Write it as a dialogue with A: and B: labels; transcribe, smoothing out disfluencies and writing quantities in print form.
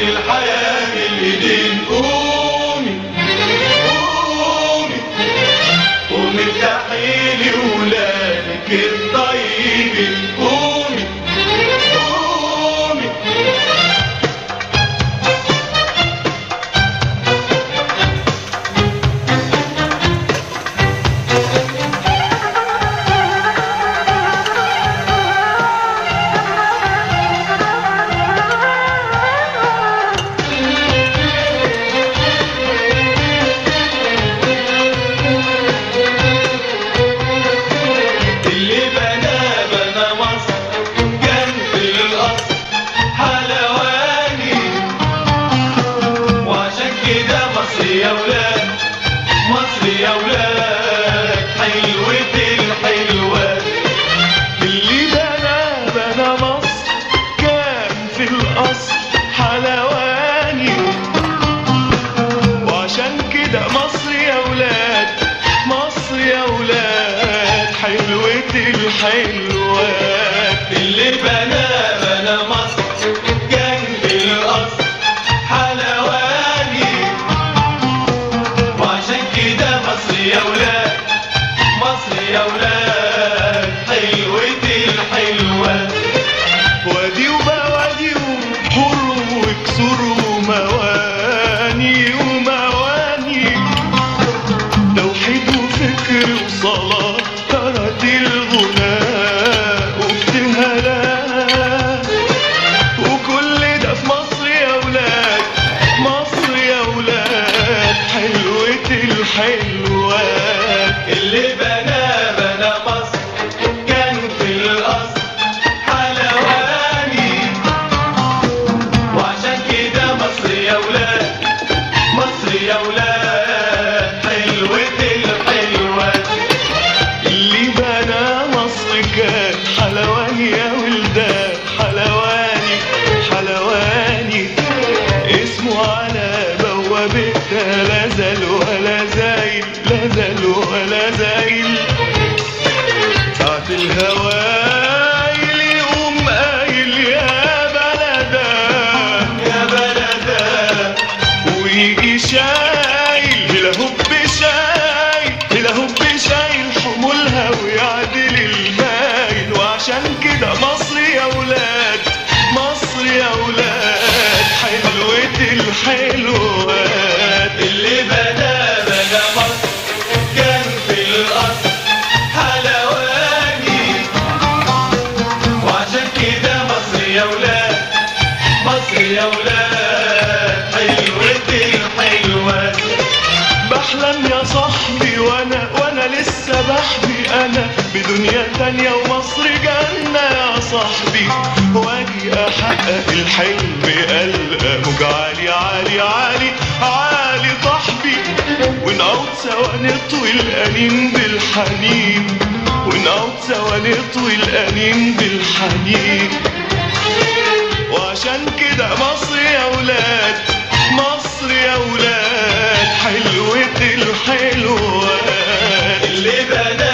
A: الحياة بالايدين. قومي قومي قومي افتحي لي ولادك الطيبين. قومي قومي يا ولاد مصر يا ولاد حلوة الحلوات.
B: اللي بنى مصر كان في الأصل حلواني، وعشان كده مصر يا ولاد مصر يا ولاد حلوة الحلوات.
A: اللي بنى مصر كان في الأصل حلواني، وعشان كده مصر يا ولاد مصر يا ولاد حلوة الحلوات.
B: وادي وبوادي وبحور وكسور ومواني ومواني، توحيد وفكر وصلاة طرت الغناء وابتهالات، وكل ده في مصر يا ولاد مصر يا ولاد حلوة الحلوات.
A: اللي بنى مصر كان في الأصل حلواني، وعشان كده مصر يا ولاد مصر يا ولاد حلوة الحلوات.
B: اللي بنى مصر كان حلواني يا ولدان حلواني حلواني، اسمه على بوابتها لا زال ولا زايل لا زال ولا زايل. ساعة الهوايل يقوم قايل يا بلدا
A: يا بلدا،
B: ويجي شايل هلا هوب شايل هلا هوب شايل حمولها ويعدل المايل. وعشان كده مصر يا ولاد مصر يا ولاد حلوة الحلوات.
A: اللي بنى مصر كان في الأصل حلواني، وعشان كده مصر يا ولاد مصر يا ولاد حلوة الحلوات.
B: بحلم يا صاحبي وانا لسه بحبي انا بدنيا تانية ومصر جنة يا صاحبي، واجي احقق الحلم القى موج عالي عالي عالي عالي طحبي، ونقعد سوا نطوي الانين بالحنين ونقعد سوا نطوي الانين بالحنين. وعشان كده مصر يا ولاد مصر يا ولاد حلوة الحلوات.
A: اللي بنى